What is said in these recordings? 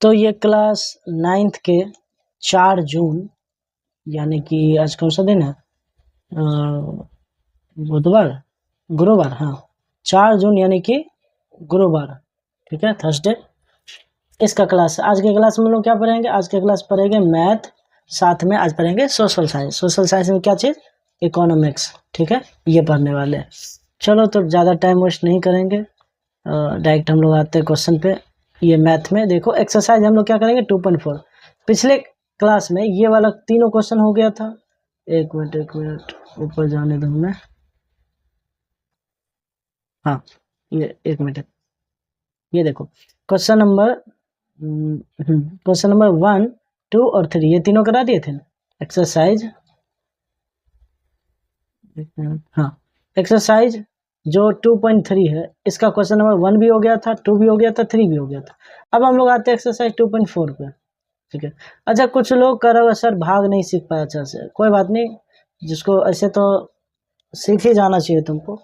तो ये class 9th के 4 जून यानी कि आज कौन सा दिन है, बुधवार, गुरुवार, हाँ 4 जून यानी कि गुरुवार, ठीक है, थर्सडे, इसका क्लास। आज के क्लास में हम लोग क्या पढ़ेंगे, आज के क्लास पढ़ेंगे मैथ, साथ में आज पढ़ेंगे सोशल साइंस। सोशल साइंस में क्या चीज़, इकोनॉमिक्स, ठीक है, ये पढ़ने वाले हैं। चलो तो ज़्यादा टाइम वेस्ट नहीं करेंगे, डायरेक्ट हम लोग आते हैं क्वेश्चन पे। ये मैथ में देखो एक्सरसाइज हम लोग क्या करेंगे 2.4। पिछले क्लास में ये वाला तीनों क्वेश्चन हो गया था। एक मिनट ऊपर जाने दो मैं, हाँ ये एक मिनट, ये देखो क्वेश्चन नंबर 1, 2 और 3 ये तीनों करा दिए थे ना एक्सरसाइज। हाँ एक्सरसाइज जो 2.3 है इसका क्वेश्चन नंबर 1 भी हो गया था, 2 भी हो गया था, 3 भी हो गया था। अब हम लोग आते हैं एक्सरसाइज 2.4 पे, ठीक है। अच्छा कुछ लोग कर रहे हो सर भाग नहीं सीख पाया अच्छा से, कोई बात नहीं, जिसको ऐसे तो सीख ही जाना चाहिए तुमको,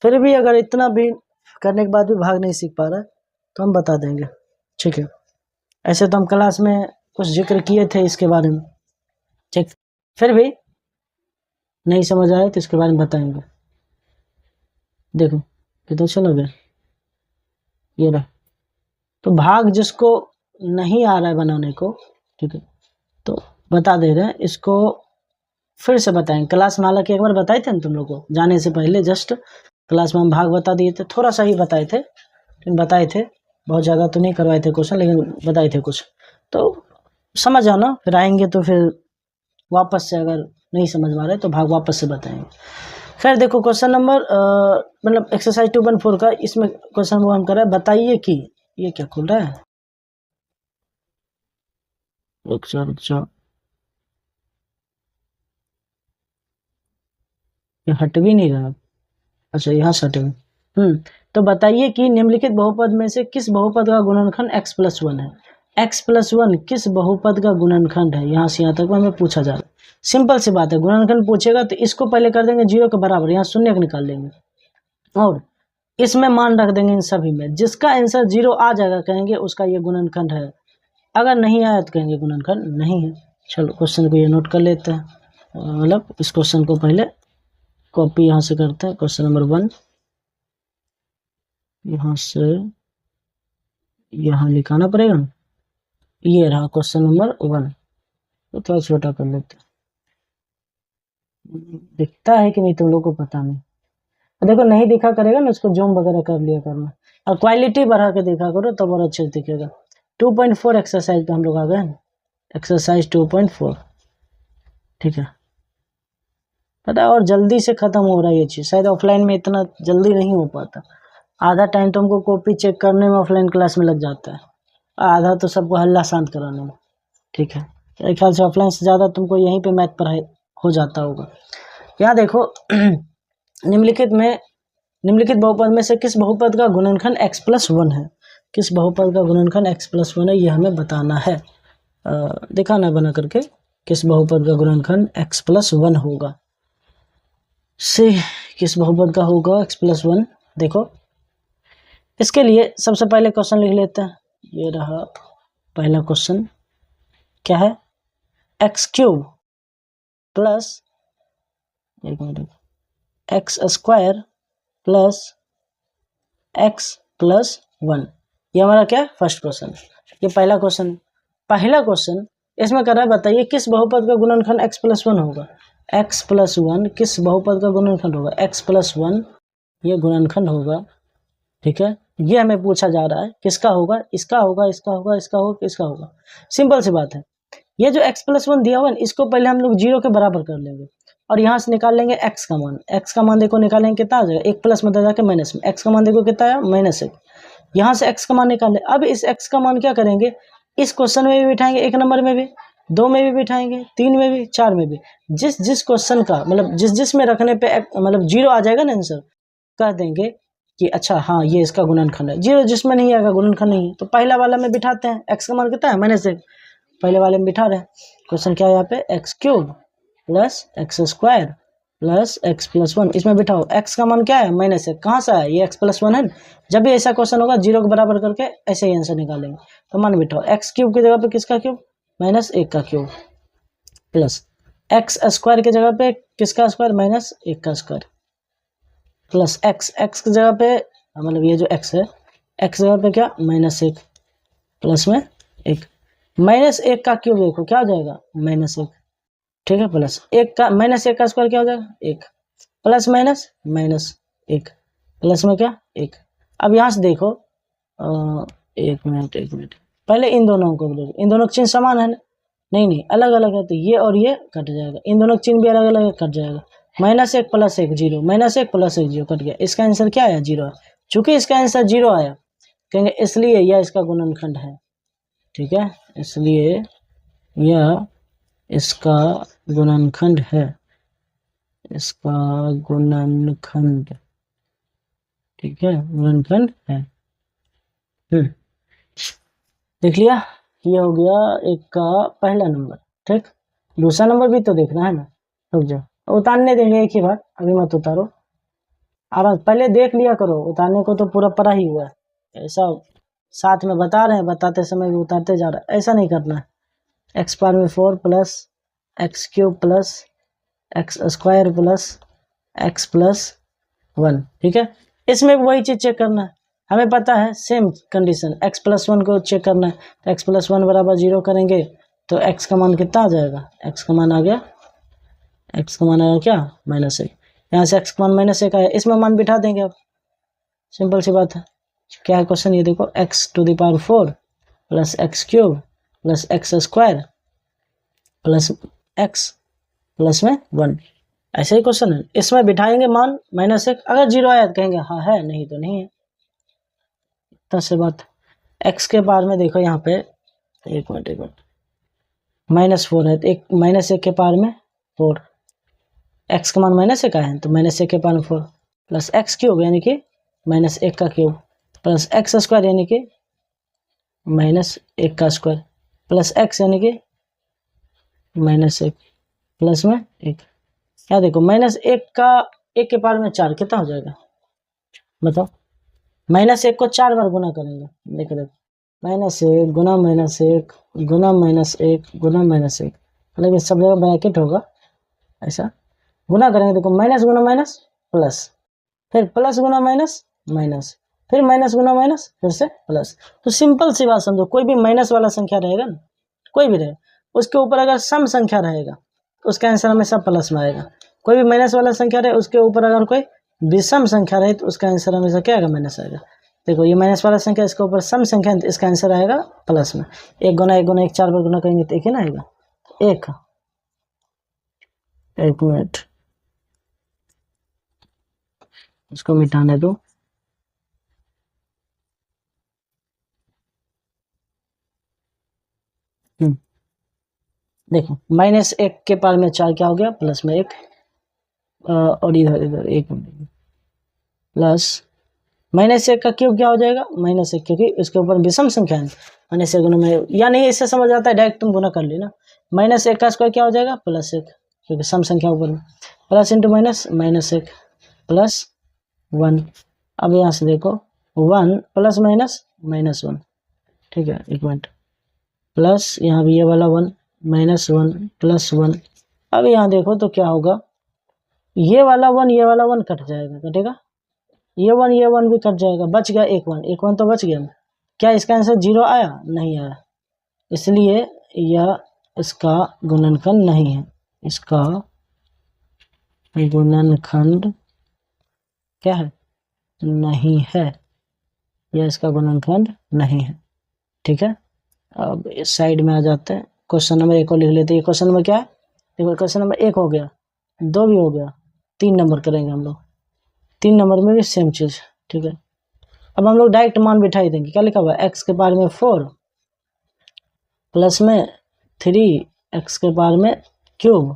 फिर भी अगर इतना भी करने के बाद भी भाग नहीं सीख पा रहा है तो हम बता देंगे, ठीक है। ऐसे तो हम क्लास में कुछ जिक्र किए थे इसके बारे में, ठीक, फिर भी नहीं समझ आया तो इसके बारे में बताएंगे। देखो कितना चलो गया, ये रहा। तो भाग जिसको नहीं आ रहा है बनाने को, ठीक है, तो बता दे रहे हैं इसको, फिर से बताएंगे। क्लास में हालांकि एक बार बताए थे ना तुम लोग को जाने से पहले, जस्ट क्लास में हम भाग बता दिए थे, थोड़ा सा ही बताए थे, लेकिन बताए थे, बहुत ज़्यादा तो नहीं करवाए थे क्वेश्चन, लेकिन बताए थे कुछ, तो समझ आना। फिर आएंगे तो फिर वापस से अगर नहीं समझ में आ रहा है तो भाग वापस से बताएंगे। खैर देखो क्वेश्चन नंबर मतलब एक्सरसाइज 2.4 का, इसमें क्वेश्चन वो हम कर रहे हैं, बताइए कि ये क्या खुल रहा है, अच्छा ये हट भी नहीं रहा, अच्छा यहाँ से हट गया। तो बताइए कि निम्नलिखित बहुपद में से किस बहुपद का गुणनखंड x+1 है। x+1 किस बहुपद का गुणनखंड है, यहाँ से यहाँ तक हमें पूछा जा रहा है। सिंपल सी बात है, गुणनखंड पूछेगा तो इसको पहले कर देंगे 0 के बराबर, यहाँ शून्य निकाल लेंगे और इसमें मान रख देंगे इन सभी में, जिसका आंसर 0 आ जाएगा कहेंगे उसका ये गुणनखंड है, अगर नहीं आया तो कहेंगे गुणनखंड नहीं है। चलो क्वेश्चन को ये नोट कर लेते हैं, मतलब इस क्वेश्चन को पहले कॉपी यहाँ से करते हैं। क्वेश्चन नंबर 1 यहाँ से यहाँ लिखाना पड़ेगा ना, ये रहा क्वेश्चन नंबर 1, तो थोड़ा छोटा कर लेते हैं, दिखता है कि नहीं तुम लोग को पता नहीं, देखो नहीं दिखा करेगा ना उसको जूम वगैरह कर लिया करना, और क्वालिटी बढ़ा के देखा करो तब और अच्छे से दिखेगा। 2.4 एक्सरसाइज पे हम लोग आ गए, एक्सरसाइज 2.4, ठीक है। पता है और जल्दी से खत्म हो रहा है ये चीज़, शायद ऑफलाइन में इतना जल्दी नहीं हो पाता, आधा टाइम तुमको कॉपी चेक करने में ऑफलाइन क्लास में लग जाता है, आधा तो सबको हल्ला शांत कराने में, ठीक है। मेरे ख्याल से ऑफलाइन से ज़्यादा तुमको यहीं पे मैथ पढ़ाई हो जाता होगा। यहाँ देखो निम्नलिखित बहुपद में से किस बहुपद का गुणनखंड x+1 है, किस बहुपद का गुणनखंड x+1 है ये हमें बताना है। दिखाना बना करके किस बहुपद का गुणनखंड x+1 होगा, से किस बहुपद का होगा x+1। देखो इसके लिए सबसे पहले क्वेश्चन लिख लेते हैं, ये रहा पहला क्वेश्चन, क्या है, x³ plus x² plus x+1, ये हमारा क्या फर्स्ट क्वेश्चन, ये पहला क्वेश्चन इसमें कर रहा है बताइए किस बहुपद का गुणनखंड x+1 होगा। x+1 किस बहुपद का गुणनखंड होगा, x+1 ये गुणनखंड होगा, ठीक है। ये हमें पूछा जा रहा है किसका होगा, इसका होगा, इसका होगा, इसका होगा, इसका होगा। सिंपल सी बात है, ये जो x+1 दिया हुआ है इसको पहले हम लोग 0 के बराबर कर लेंगे और यहाँ से निकाल लेंगे x का मान। x का मान देखो निकालेंगे कितना आ जाएगा, 1 प्लस में जाके माइनस में, x का मान देखो कितना आया -1, यहाँ से x का मान निकाल ले। अब इस x का मान क्या करेंगे, इस क्वेश्चन में भी बिठाएंगे, 1 नंबर में भी, 2 में भी बिठाएंगे, 3 में भी, 4 में भी, जिस क्वेश्चन का मतलब जिस में रखने पे मतलब 0 आ जाएगा ना आंसर, कह देंगे कि अच्छा हाँ ये इसका गुणनखंड है। 0 जिसमें नहीं आएगा गुणनखंड नहीं है, तो पहला वाला में बिठाते हैं, x का मान कितना है -1, पहले वाले में बिठा रहे हैं। क्वेश्चन क्या है यहाँ पे, x³ plus x² plus x plus one, इसमें बिठाओ एक्स का मान क्या है माइनस एक, कहाँ से है ये एक्स प्लस वन है। जब भी ऐसा क्वेश्चन होगा जीरो के बराबर करके ऐसे ही आंसर निकालेंगे। तो मान बिठाओ एक्स क्यूब की जगह पे किसका क्यूब माइनस एक का क्यूब, प्लस एक्स स्क्वायर की जगह पे किसका स्क्वायर माइनस एक का स्क्वायर, प्लस एक्स की जगह पे मतलब ये जो एक्स है एक्स जगह पे क्या माइनस एक, प्लस में एक, माइनस एक का क्यूब देखो क्या हो जाएगा माइनस एक, ठीक है, प्लस एक का माइनस एक का स्क्वायर क्या हो जाएगा एक, प्लस माइनस माइनस एक, प्लस में क्या एक। अब यहाँ से देखो एक मिनट पहले इन दोनों को देखो, इन दोनों का चिन्ह समान है ना, नहीं अलग अलग है, तो ये और ये कट जाएगा, इन दोनों का चिन्ह भी अलग अलग है कट जाएगा, माइनस एक प्लस एक जीरो, माइनस एक प्लस एक जीरो कट गया, इसका आंसर क्या आया जीरो है। चूंकि इसका आंसर जीरो आया कहेंगे इसलिए यह इसका गुणनखंड है, ठीक है, इसलिए यह इसका गुणनखंड है, इसका गुणनखंड, ठीक है, गुणनखंड है। देख लिया, ये हो गया एक का पहला नंबर, ठीक। दूसरा नंबर भी तो देखना है ना, रुक जाओ उतारने देंगे एक ही बार, अभी मत उतारो, आराम पहले देख लिया करो, उतारने को तो पूरा पड़ा ही हुआ है, ऐसा साथ में बता रहे हैं बताते समय भी उतारते जा रहा है, ऐसा नहीं करना है। एक्स पावर में 4 plus x cube plus x square plus x plus 1, ठीक है, इसमें भी वही चीज़ चेक करना है, हमें पता है सेम कंडीशन एक्स प्लस 1 को चेक करना है, तो एक्स प्लस 1 बराबर 0 करेंगे तो एक्स का मान कितना आ जाएगा, एक्स का मान आ गया, एक्स का मान आया क्या माइनस एक, यहाँ से एक्स का मान माइनस एक आया, इसमें मान बिठा देंगे अब, सिंपल सी बात है। क्या है क्वेश्चन, ये देखो x to the power 4 plus x cube plus x square plus x plus में 1, ऐसे ही क्वेश्चन है, इसमें बिठाएंगे मान माइनस एक, अगर जीरो आया तो कहेंगे हाँ है, नहीं तो नहीं है, इतना से बात। एक्स के पावर में देखो यहाँ पे एक मिनट माइनस 4 है, तो एक माइनस एक के पावर में 4, एक्स का मान माइनस एक आया है तो माइनस एक के पावर में 4 प्लस एक्स क्यूब यानी कि माइनस एक का क्यूब प्लस एक्स स्क्वायर यानी कि माइनस एक का स्क्वायर प्लस एक्स यानी कि माइनस एक प्लस में एक, क्या देखो माइनस एक का एक के पावर में 4 कितना हो जाएगा बताओ, माइनस एक को 4 बार गुना करेंगे, देखो माइनस एक गुना माइनस एक गुना माइनस एक गुना माइनस एक, मतलब ये सब जगह ब्रैकेट होगा, ऐसा गुना करेंगे, देखो माइनस गुना माइनस प्लस, फिर प्लस गुना माइनस माइनस, फिर माइनस गुना माइनस फिर से प्लस। तो सिंपल सी बात समझो, कोई भी माइनस वाला संख्या रहेगा ना, कोई भी रहे, उसके ऊपर अगर सम संख्या रहेगा उसका आंसर हमेशा प्लस में आएगा, कोई भी माइनस वाला संख्या रहे उसके ऊपर अगर कोई विषम संख्या रहे तो उसका आंसर हमेशा क्या आएगा माइनस आएगा। देखो ये माइनस वाला संख्या इसके ऊपर सम संख्या है तो इसका आंसर आएगा प्लस में, एक गुना एक 4 बार गुना करेंगे तो एक ही ना आएगा, एक मिनट इसको मिटाने दो, देखो माइनस एक के पावर में 4 क्या हो गया प्लस में एक, और इधर एक प्लस माइनस एक का क्यूब क्या हो जाएगा माइनस एक, क्योंकि इसके ऊपर विषम संख्या है माइनस एक गुना में, या नहीं इससे समझ आता है डायरेक्ट तुम गुना कर लेना, माइनस एक का स्क्वायर क्या हो जाएगा प्लस एक, क्योंकि सम संख्या ऊपर में, प्लस इंटू माइनस माइनस एक प्लस 1, अब यहाँ से देखो 1 प्लस माइनस माइनस 1, ठीक है, एक मिनट, प्लस यहाँ भी ये वाला 1 माइनस 1 प्लस 1, अब यहाँ देखो तो क्या होगा, ये वाला 1 कट जाएगा, कटेगा, ये 1 भी कट जाएगा, बच गया एक 1 तो बच गया, क्या इसका आंसर 0 आया नहीं आया, इसलिए यह इसका गुणनखंड नहीं है, इसका गुणनखंड क्या है नहीं है, यह इसका गुणनखंड नहीं है, ठीक है। अब इस साइड में आ जाते हैं, क्वेश्चन नंबर 1 को लिख लेते हैं, क्वेश्चन नंबर क्या है, देखो क्वेश्चन नंबर 1 हो गया, 2 भी हो गया, 3 नंबर करेंगे हम लोग, 3 नंबर में भी सेम चीज़, ठीक है। अब हम लोग डायरेक्ट मान बिठा ही देंगे, क्या लिखा हुआ है एक्स के पावर में 4 प्लस में 3 एक्स के पावर में क्यूब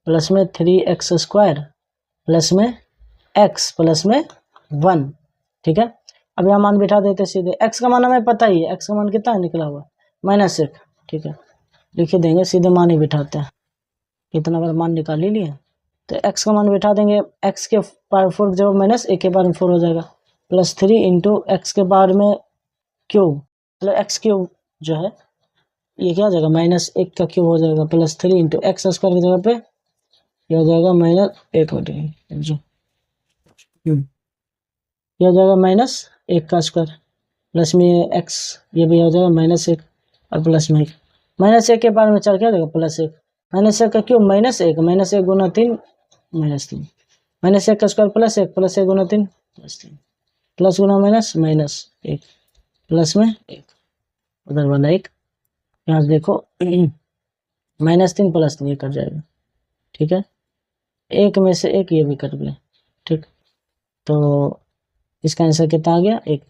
प्लस में 3 एक्स स्क्वायर प्लस में एक्स प्लस में 1, ठीक है। अब यहाँ मान बिठा देते सीधे, एक्स का मान हमें पता ही है, एक्स का मान कितना निकला हुआ माइनस एक, ठीक है, लिख देंगे सीधे मान ही बिठाते हैं, कितना बार मान निकाल ही लिए, तो x का मान बैठा देंगे, x के पावर 4 की जगह माइनस a के पावर में 4 हो जाएगा, प्लस 3 इंटू एक्स के पावर में क्यूब, मतलब एक्स क्यूब जो है ये क्या हो जाएगा, माइनस 1 का क्यूब हो जाएगा, प्लस 3 इंटू एक्स स्क्वायर की जगह पे ये हो जाएगा माइनस 1 हो जाएगा, ये हो जाएगा माइनस 1 का स्क्वायर, प्लस में एक्स ये भी हो जाएगा माइनस 1 और प्लस में 1, माइनस 1 के पावर में 4 क्या हो जाएगा प्लस 1, माइनस 1 का क्यूब माइनस 1 गुना 3 माइनस 3, माइनस 1 का स्क्वायर प्लस 1 गुना 3 प्लस 3, प्लस गुना माइनस माइनस 1 प्लस में 1, उधर वाला 1, यहाँ देखो माइनस 3 प्लस 3 ये कट जाएगा, ठीक है, एक में से एक ये भी कट गया, ठीक, तो इसका आंसर कितना आ गया 1।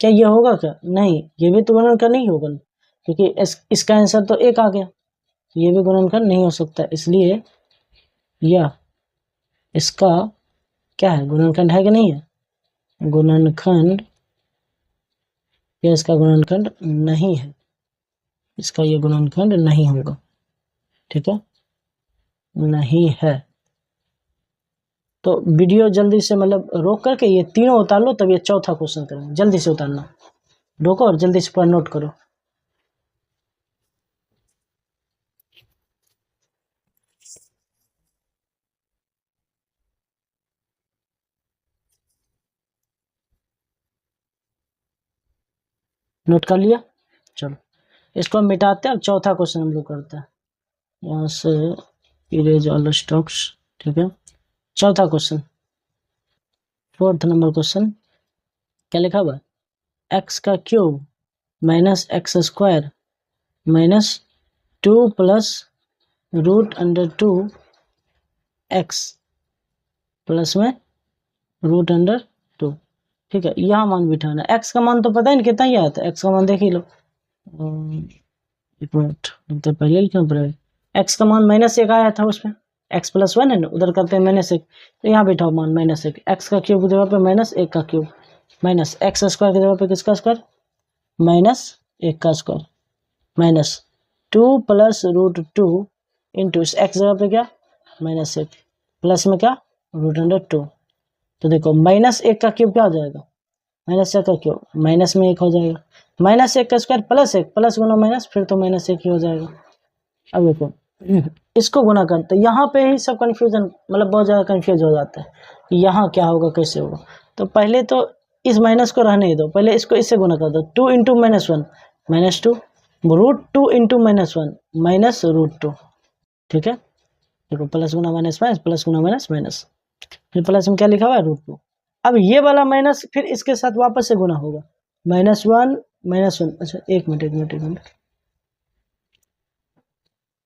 क्या ये होगा क्या, नहीं, ये भी तो गुणन का नहीं होगा, क्योंकि इसका आंसर तो 1 आ गया, ये भी गुणनखंड नहीं हो सकता, इसलिए यह इसका क्या है, गुणनखंड है कि नहीं है, गुणनखंड, यह इसका गुणनखंड नहीं है, इसका ये गुणनखंड नहीं होगा, ठीक है, नहीं है। तो वीडियो जल्दी से मतलब रोक करके ये तीनों उतार लो, तब ये चौथा क्वेश्चन करेंगे, जल्दी से उतारना, रोको और जल्दी से पर नोट करो। नोट कर लिया, चलो इसको हम मिटाते हैं, अब चौथा क्वेश्चन हम लोग करते हैं, यहाँ से इरेज ऑल स्टॉक्स, ठीक है, चौथा क्वेश्चन, 4th नंबर क्वेश्चन, क्या लिखा हुआ है, एक्स का cube minus x square minus 2 plus root under 2 x plus में रूट अंडर 2, ठीक है, यहाँ मान बिठाना, एक्स का मान तो पता है ना कितना ही आता है, एक्स का मान देख ही लो, एक मिनट तो पहले लिखना पड़ेगा, एक्स का मान -1 आया था उसमें, एक्स प्लस 1 है ना, उधर करते हैं -1, तो यहाँ बिठाओ मान -1, एक्स का क्यूब की जगह पे -1 का क्यूब, माइनस एक्स स्क्वायर की जगह पे किसका स्क्वायर, -1 का square, minus 2 plus root 2 into x जगह पे क्या -1 प्लस में क्या रूट अंडर 2, तो देखो -1 का क्यूब क्या हो जाएगा, -1 का क्यूब माइनस में 1 हो जाएगा, -1 का स्क्वायर प्लस गुना माइनस, फिर तो -1 ही हो जाएगा। अब देखो इसको गुना करते, यहाँ पे ही सब कंफ्यूजन, मतलब बहुत ज़्यादा कंफ्यूज हो जाता है कि यहाँ क्या होगा कैसे होगा, तो पहले तो इस माइनस को रहने दो, पहले इसको इससे गुना कर दो, 2 into -1 -2 root 2 into -1 minus root 2, ठीक है, देखो प्लस गुना माइनस माइनस प्लस गुना माइनस माइनस, फिर प्लस में क्या लिखा हुआ है रूट 2, अब ये वाला माइनस फिर इसके साथ वापस से गुना होगा, -1 अच्छा एक मिनट,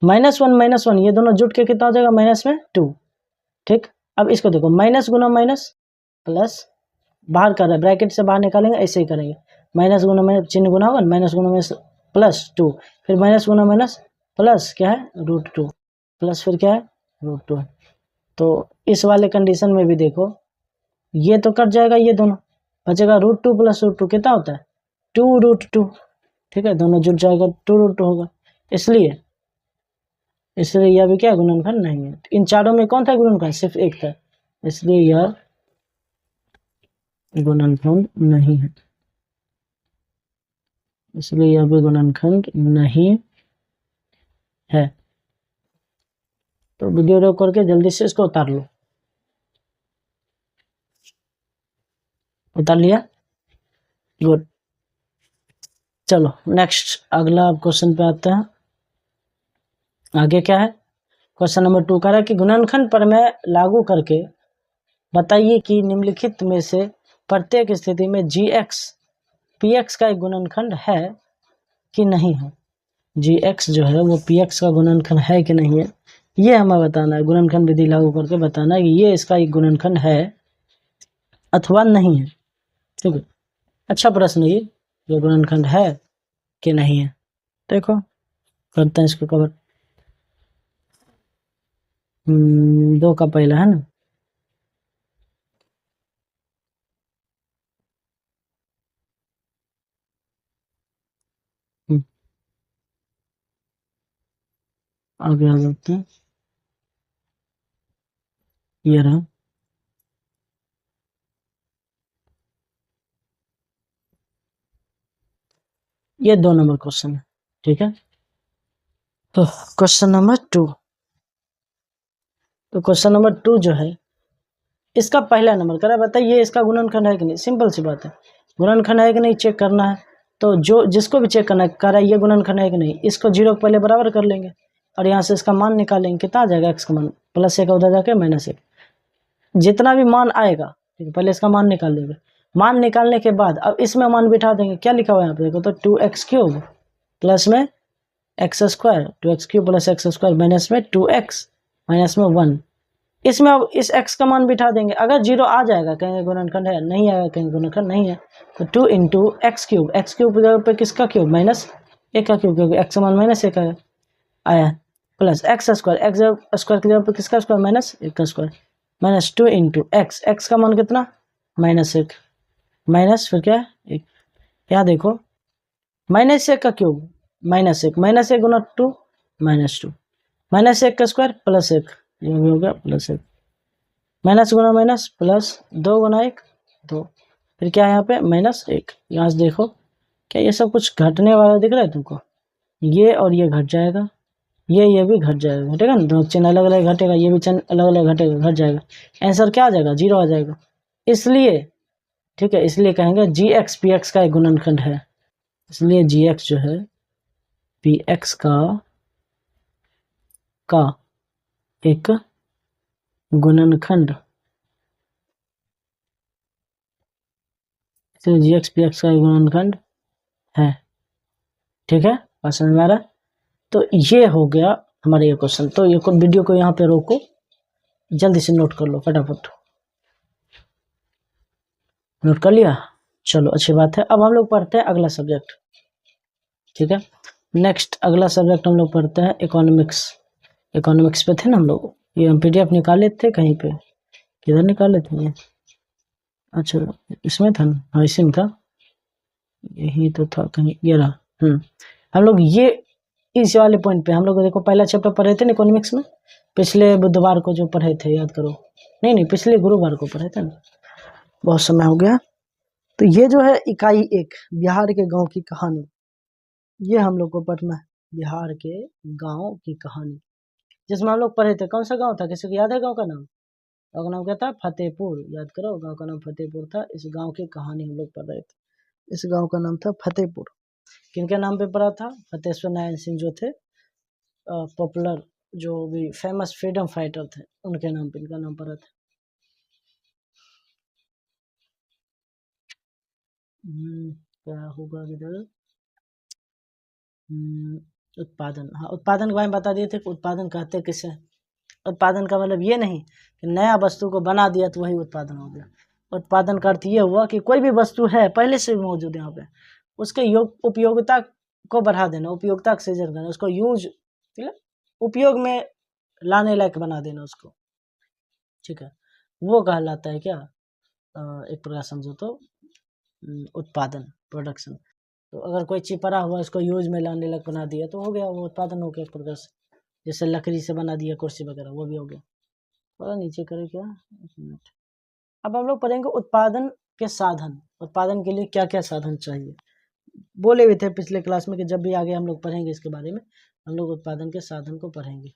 -1 ये दोनों जुट के कितना हो जाएगा, माइनस में 2, ठीक, अब इसको देखो माइनस गुना माइनस प्लस, बाहर कर रहा है ब्रैकेट से बाहर निकालेंगे, ऐसे ही करेंगे, माइनस गुना माइनस चिन्ह गुना होगा, माइनस गुना माइनस प्लस 2, फिर माइनस गुना माइनस प्लस क्या है रूट 2, प्लस फिर क्या है रूट 2, तो इस वाले कंडीशन में भी देखो ये तो कट जाएगा, ये दोनों बचेगा, रूट 2 प्लस रूट 2 कितना होता है 2√2, ठीक है, दोनों जुट जाएगा 2√2 होगा, इसलिए यह भी क्या गुणनखंड नहीं है, इन चारों में कौन था गुणनखंड, सिर्फ एक था, इसलिए यह गुणनखंड नहीं है, इसलिए यह भी गुणनखंड नहीं है। तो वीडियो रोक करके जल्दी से इसको उतार लो, उतार लिया, गुड, चलो नेक्स्ट अगला क्वेश्चन पे आते हैं, आगे क्या है, क्वेश्चन नंबर 2 कह रहा है कि गुणनखंड प्रमेय लागू करके बताइए कि निम्नलिखित में से प्रत्येक स्थिति में gx px का एक गुणनखंड है कि नहीं है, gx जो है वो px का गुणनखंड है कि नहीं है, ये हमें बताना है, गुणनखंड विधि लागू करके बताना है कि ये इसका एक गुणनखंड है अथवा नहीं है, ठीक है, अच्छा प्रश्न ये गुणनखंड है कि नहीं है, देखो करते हैं इसको कवर, 2 का पहला है ना, आगे आ जाते हैं, ये रहा, ये 2 नंबर क्वेश्चन है, ठीक है। तो क्वेश्चन नंबर 2, तो क्वेश्चन नंबर 2 जो है इसका पहला नंबर करा, बताइए इसका गुणनखंड है कि नहीं। सिंपल सी बात है, गुणनखंड है कि नहीं चेक करना है। तो जो जिसको भी चेक करना है, कह रहा है ये गुणनखंड है कि नहीं, इसको 0 के पहले बराबर कर लेंगे और यहाँ से इसका मान निकालेंगे। कितना आ जाएगा x का मान, +1 उधर जाके -1, जितना भी मान आएगा, ठीक है, पहले इसका मान निकाल देंगे। मान निकालने के बाद अब इसमें मान बिठा देंगे। क्या लिखा हुआ है यहाँ पे देखो तो 2x³ प्लस में x² 2x³ plus x² minus में 2x माइनस में 1। इसमें अब इस x का मान बिठा देंगे। अगर 0 आ जाएगा कहेंगे गुणनखंड है, नहीं आएगा कहेंगे गुणनखंड नहीं है। तो 2 इंटू x³ x³ पे किसका क्यूब, -1 का क्यूब, क्योंकि x का मान -1 आया, प्लस x² x² की जगह पे किसका स्क्वायर, -1 का स्क्वायर, -2 इंटू x का मान कितना, -1 माइनस फिर क्या 1। यहाँ देखो -1 का क्यूब -1 गुना 2 -2 -1 का स्क्वायर +1, ये भी हो गया +1, माइनस गुना माइनस प्लस 2 गुना 1 2, फिर क्या है यहाँ पे -1। यहाँ से देखो क्या ये सब कुछ घटने वाला दिख रहा है तुमको, ये और ये घट जाएगा, ये भी घट जाएगा, घटेगा ना, दोनों चिन्ह अलग अलग घटेगा, ये भी चिन्ह अलग अलग घटेगा, घट जाएगा, आंसर क्या आ जाएगा 0 आ जाएगा। इसलिए ठीक है, इसलिए कहेंगे gx px का एक गुणनखंड है, इसलिए gx जो है px का एक गुणनखंड, इसलिए gx px का एक गुणनखंड है, ठीक है, बात समझ में आ रहा है। तो ये हो गया हमारा ये क्वेश्चन। तो ये वीडियो को यहाँ पे रोको, जल्दी से नोट कर लो फटाफट, नोट कर लिया, चलो अच्छी बात है। अब हम लोग पढ़ते हैं अगला सब्जेक्ट, ठीक है। नेक्स्ट अगला सब्जेक्ट हम लोग पढ़ते हैं इकोनॉमिक्स। इकोनॉमिक्स पे थे ना हम लोग, ये हम PDF निकाले थे कहीं पे, किधर निकाले थे ये, अच्छा इसमें था ना, हाँ इसी में था, यही तो था कहीं, ये रहा। हम लोग ये इस वाले पॉइंट पे हम लोग देखो पहला चैप्टर पढ़े थे ना इकोनॉमिक्स में, पिछले बुधवार को जो पढ़े थे, याद करो, नहीं पिछले गुरुवार को पढ़े थे ना, बहुत समय हो गया। तो ये जो है इकाई 1 बिहार के गांव की कहानी, ये हम लोग को पढ़ना है, बिहार के गांव की कहानी, जिसमें हम लोग पढ़े थे। कौन सा गांव था, किसी को याद है गांव का नाम? गांव का नाम क्या था, फतेहपुर, याद करो गांव का नाम फतेहपुर था। इस गांव की कहानी हम लोग पढ़ रहे थे, इस गांव का नाम था फतेहपुर। किनके नाम पे पड़ा था, फतेश्वर नारायण सिंह जो थे पॉपुलर, जो भी फेमस फ्रीडम फाइटर थे, उनके नाम पे इनका नाम पड़ा था। क्या होगा इधर, उत्पादन, हाँ उत्पादन के बारे में बता दिए थे कि उत्पादन कहते किसे। उत्पादन का मतलब ये नहीं कि नया वस्तु को बना दिया तो वही उत्पादन हो गया। उत्पादन का अर्थ ये हुआ कि कोई भी वस्तु है पहले से मौजूद यहाँ पे, उसके उपयोगिता को बढ़ा देना, उपयोगिता से सृजन करना, उसको यूज मतलब उपयोग में लाने लायक बना देना उसको, ठीक है, वो कहलाता है क्या, एक प्रकार समझो तो उत्पादन, प्रोडक्शन। तो अगर कोई चिपरा हुआ उसको यूज में लाने लायक बना दिया तो हो गया, वो उत्पादन हो गया एक प्रकार से। जैसे लकड़ी से बना दिया कुर्सी वगैरह, वो भी हो गया। थोड़ा नीचे करें क्या, एक मिनट। अब हम लोग पढ़ेंगे उत्पादन के साधन, उत्पादन के लिए क्या क्या साधन चाहिए। बोले भी थे पिछले क्लास में कि जब भी आगे हम लोग पढ़ेंगे इसके बारे में, हम लोग उत्पादन के साधन को पढ़ेंगे।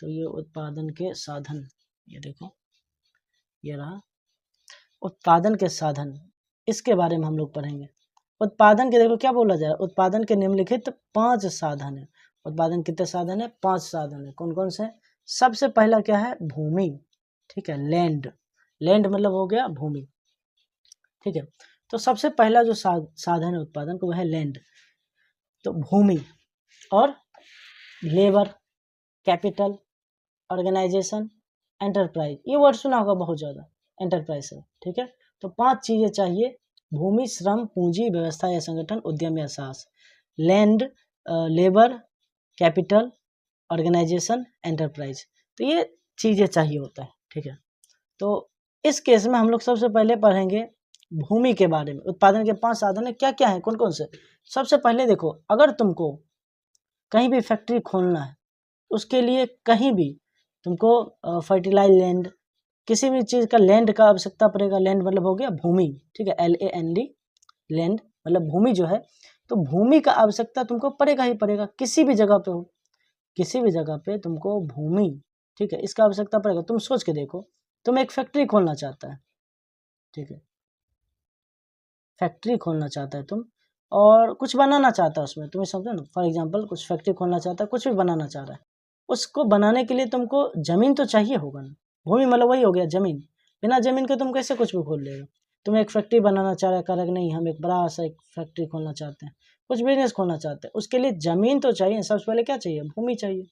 तो ये उत्पादन के साधन, ये देखो ये रहा उत्पादन के साधन, इसके बारे में हम लोग पढ़ेंगे। उत्पादन के देखो क्या बोला जाए, उत्पादन के निम्नलिखित 5 साधन है। उत्पादन कितने साधन है, 5 साधन है। कौन कौन से? सबसे पहला क्या है, भूमि, ठीक है, लैंड, लैंड मतलब हो गया भूमि, ठीक है। तो सबसे पहला जो साधन है उत्पादन को, वह है लैंड। तो भूमि और लेबर, कैपिटल, ऑर्गेनाइजेशन, एंटरप्राइज, ये वर्ड सुना होगा बहुत ज़्यादा, एंटरप्राइज है, ठीक है। तो 5 चीज़ें चाहिए, भूमि, श्रम, पूंजी, व्यवस्था या संगठन, उद्यम या साहस। Land, labour, capital, organisation, enterprise, तो ये चीज़ें चाहिए होता है, ठीक है। तो इस केस में हम लोग सबसे पहले पढ़ेंगे भूमि के बारे में। उत्पादन के 5 साधन है, क्या क्या है, कौन कौन से। सबसे पहले देखो, अगर तुमको कहीं भी फैक्ट्री खोलना है, उसके लिए कहीं भी तुमको फर्टिलाइज लैंड, किसी भी चीज़ का लैंड का आवश्यकता पड़ेगा। लैंड मतलब हो गया भूमि, ठीक है, LAND, लैंड मतलब भूमि जो है, तो भूमि का आवश्यकता तुमको पड़ेगा ही पड़ेगा, किसी भी जगह पे हो, किसी भी जगह पे तुमको भूमि, ठीक है, इसका आवश्यकता पड़ेगा। तुम सोच के देखो, तुम एक फैक्ट्री खोलना चाहता है, ठीक है, फैक्ट्री खोलना चाहता है तुम, और कुछ बनाना चाहता है उसमें, तुम्हें समझो ना, फॉर एग्जांपल कुछ फैक्ट्री खोलना चाहता है, कुछ भी बनाना चाह रहा है, उसको बनाने के लिए तुमको जमीन तो चाहिए होगा ना। भूमि मतलब वही हो गया जमीन। बिना जमीन के तुम कैसे कुछ भी खोल लेगा। तुम एक फैक्ट्री बनाना चाह रहे, कह नहीं हम एक बड़ा सा एक फैक्ट्री खोलना चाहते हैं, कुछ बिजनेस खोलना चाहते हैं, उसके लिए जमीन तो चाहिए। सबसे पहले क्या चाहिए, भूमि चाहिए,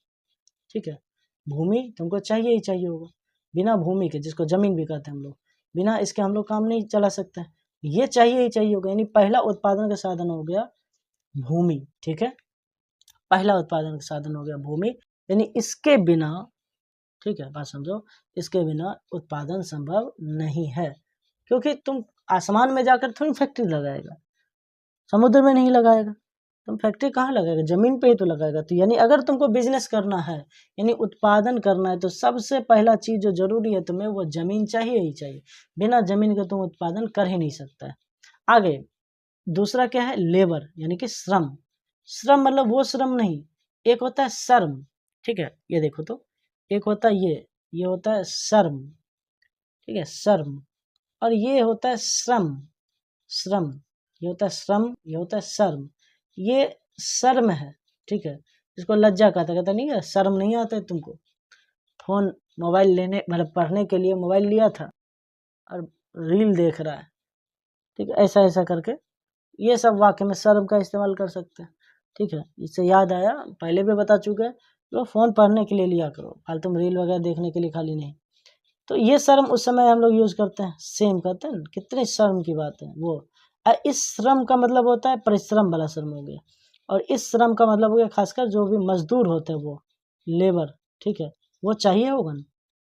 ठीक है, भूमि तुमको चाहिए ही चाहिए होगा। बिना भूमि के, जिसको जमीन भी कहते हैं हम लोग, बिना इसके हम लोग काम नहीं चला सकते हैं। ये चाहिए ही चाहिए होगा, यानी पहला उत्पादन का साधन हो गया भूमि, ठीक है, पहला उत्पादन का साधन हो गया भूमि, यानी इसके बिना, ठीक है, बात समझो, इसके बिना उत्पादन संभव नहीं है। क्योंकि तुम आसमान में जाकर थोड़ी फैक्ट्री लगाएगा, समुद्र में नहीं लगाएगा, तुम फैक्ट्री कहाँ लगाएगा, जमीन पे ही तो लगाएगा। तो यानी अगर तुमको बिजनेस करना है, यानी उत्पादन करना है, तो सबसे पहला चीज जो जरूरी है तुम्हें, वो जमीन चाहिए ही चाहिए। बिना जमीन के तुम उत्पादन कर ही नहीं सकता है। आगे दूसरा क्या है, लेबर, यानी कि श्रम। श्रम मतलब वो श्रम नहीं, एक होता है श्रम, ठीक है, ये देखो तो, एक होता है ये होता है श्रम, ठीक है, श्रम, और ये होता है श्रम, श्रम, ये होता है श्रम, ये होता है शर्म। ये शर्म है, ठीक है, इसको लज्जा कहता नहीं है, शर्म नहीं आता है तुमको। फोन मोबाइल लेने मतलब पढ़ने के लिए मोबाइल लिया था और रील देख रहा है, ठीक है, ऐसा ऐसा करके, ये सब वाक्य में शर्म का इस्तेमाल कर सकते हैं, ठीक है। इससे याद आया, पहले भी बता चुके हैं, तो फोन पढ़ने के लिए लिया करो, फालतू रील वगैरह देखने के लिए खाली नहीं। तो ये शर्म उस समय हम लोग यूज करते हैं, सेम कहते हैं, कितने शर्म की बात है वो। इस श्रम का मतलब होता है परिश्रम वाला श्रम हो गया, और इस श्रम का मतलब हो गया खासकर जो भी मजदूर होते हैं वो लेबर, ठीक है, वो चाहिए होगा ना,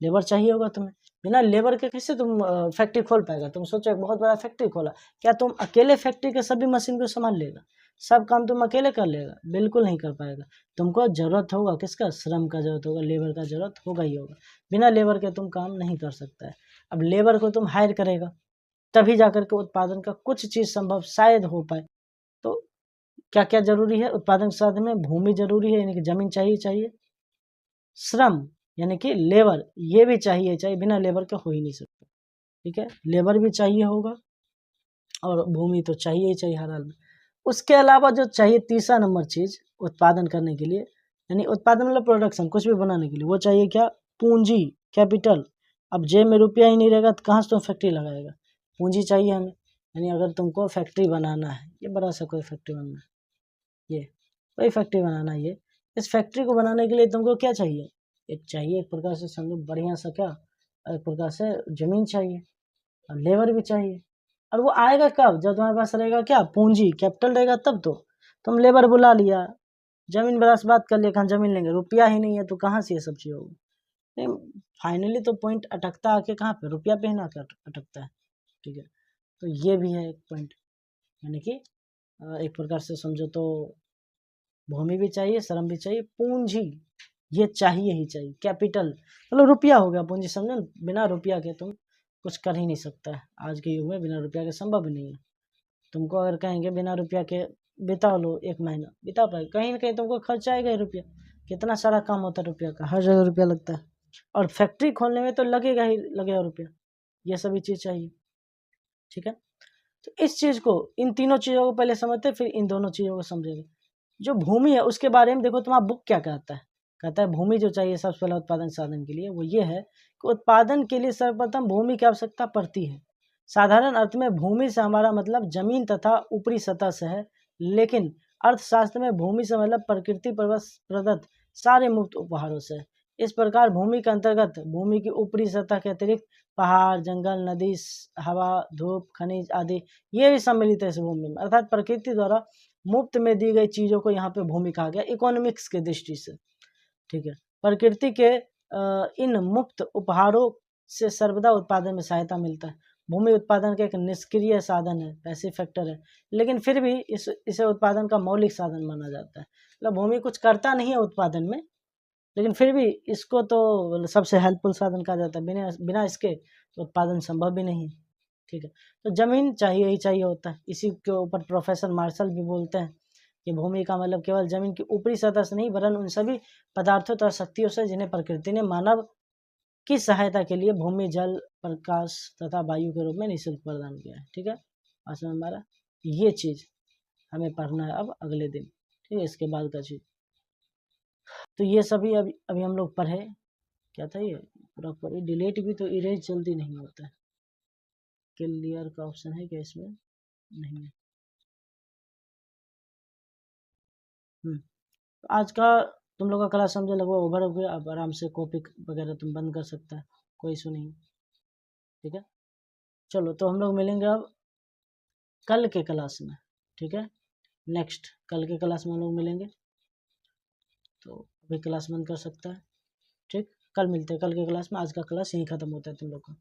लेबर चाहिए होगा तुम्हें। बिना लेबर के कैसे तुम फैक्ट्री खोल पाएगा। तुम सोचो एक बहुत बड़ा फैक्ट्री खोला, क्या तुम अकेले फैक्ट्री के सभी मशीन को संभाल लेगा, सब काम तुम अकेले कर लेगा, बिल्कुल नहीं कर पाएगा। तुमको जरूरत होगा किसका, श्रम का जरूरत होगा, लेबर का जरूरत होगा ही होगा। बिना लेबर के तुम काम नहीं कर सकता है। अब लेबर को तुम हायर करेगा, तभी जाकर के उत्पादन का कुछ चीज संभव शायद हो पाए। तो क्या क्या जरूरी है उत्पादन के साधन में, भूमि जरूरी है, यानी कि जमीन चाहिए चाहिए, श्रम यानी कि लेबर, ये भी चाहिए चाहिए, बिना लेबर के हो ही नहीं सकता, ठीक है, लेबर भी चाहिए होगा, और भूमि तो चाहिए ही चाहिए हर हाल में। उसके अलावा जो चाहिए तीसरा नंबर चीज उत्पादन करने के लिए, यानी उत्पादन मतलब प्रोडक्शन, कुछ भी बनाने के लिए, वो चाहिए क्या, पूंजी, कैपिटल। अब जेब में रुपया ही नहीं रहेगा तो कहाँ से तुम फैक्ट्री लगाएगा, पूंजी चाहिए हमें। यानी अगर तुमको फैक्ट्री बनाना है, ये बड़ा सा कोई फैक्ट्री बनाना है, ये कोई फैक्ट्री बनाना है, ये इस फैक्ट्री को बनाने के लिए तुमको क्या चाहिए, एक चाहिए, एक प्रकार से समझो बढ़िया सा क्या, एक प्रकार से जमीन चाहिए, और लेबर भी चाहिए। और वो आएगा कब, जब तुम्हारे पास रहेगा क्या, पूंजी, कैपिटल रहेगा तब तो। तुम लेबर बुला लिया, जमीन बरास बात कर लिया, कहाँ जमीन लेंगे, रुपया ही नहीं है तो कहाँ से ये सब चीज होगी। फाइनली तो पॉइंट अटकता आके कहाँ पे, रुपया पे ही ना अटकता है, ठीक है। तो ये भी है एक पॉइंट, यानी कि एक प्रकार से समझो तो भूमि भी चाहिए, श्रम भी चाहिए, पूंजी ये चाहिए ही चाहिए, कैपिटल मतलब रुपया हो गया, पूंजी समझो ना, बिना रुपया के तुम कुछ कर ही नहीं सकता है। आज के युग में बिना रुपया के संभव ही नहीं है। तुमको अगर कहेंगे बिना रुपया के बिता लो एक महीना, बिता पाए, कहीं ना कहीं तुमको खर्च आएगा ही रुपया। कितना सारा काम होता है रुपया का, हर जगह रुपया लगता है, और फैक्ट्री खोलने में तो लगेगा ही लगेगा रुपया। ये सभी चीज चाहिए, ठीक है। तो इस चीज को, इन तीनों चीजों को पहले समझते, फिर इन दोनों चीजों को समझेंगे। जो भूमि है उसके बारे में देखो, तुम्हारा बुक क्या कहता है, कहता है भूमि जो चाहिए सबसे पहले उत्पादन साधन के लिए, वो ये है कि उत्पादन के लिए सर्वप्रथम भूमि की आवश्यकता पड़ती है। साधारण अर्थ में भूमि से हमारा मतलब जमीन तथा ऊपरी सतह से है, लेकिन अर्थशास्त्र में भूमि से मतलब प्रकृति प्रदत्त सारे मुक्त उपहारों से है। इस प्रकार भूमि के अंतर्गत भूमि की ऊपरी सतह के अतिरिक्त पहाड़, जंगल, नदी, हवा, धूप, खनिज आदि ये भी सम्मिलित है इस भूमि में। अर्थात प्रकृति द्वारा मुफ्त में दी गई चीजों को यहाँ पे भूमि कहा गया, इकोनॉमिक्स के दृष्टि से, ठीक है। प्रकृति के इन मुक्त उपहारों से सर्वदा उत्पादन में सहायता मिलता है। भूमि उत्पादन का एक निष्क्रिय साधन है, पैसिव फैक्टर है, लेकिन फिर भी इसे उत्पादन का मौलिक साधन माना जाता है। मतलब भूमि कुछ करता नहीं है उत्पादन में, लेकिन फिर भी इसको तो सबसे हेल्पफुल साधन कहा जाता है, बिना बिना इसके तो उत्पादन संभव भी नहीं है। ठीक है, तो जमीन चाहिए ही चाहिए होता है। इसी के ऊपर प्रोफेसर मार्शल भी बोलते हैं कि भूमि का मतलब केवल जमीन की ऊपरी सतह से नहीं, वरन उन सभी पदार्थों तथा शक्तियों से जिन्हें प्रकृति ने मानव की सहायता के लिए भूमि, जल, प्रकाश तथा वायु के रूप में निःशुल्क प्रदान किया है। ठीक है, आज में हमारा ये चीज हमें पढ़ना है अब अगले दिन। ठीक है, इसके बाद का चीज तो ये सभी अभी अभी हम लोग पढ़े। क्या था ये पूरा पढ़े। डिलीट भी तो इरेज जल्दी नहीं होता है। क्लियर का ऑप्शन है क्या इसमें? नहीं है। आज का तुम लोग का क्लास समझो लगभग ओवर हो गया। अब आराम से कॉपी वगैरह तुम बंद कर सकता है, कोई इशू नहीं। ठीक है, चलो तो हम लोग मिलेंगे अब कल के क्लास में। ठीक है, नेक्स्ट कल के क्लास में हम लोग मिलेंगे। तो अभी क्लास बंद कर सकता है। ठीक, कल मिलते हैं कल के क्लास में। आज का क्लास यहीं ख़त्म होता है तुम लोग का।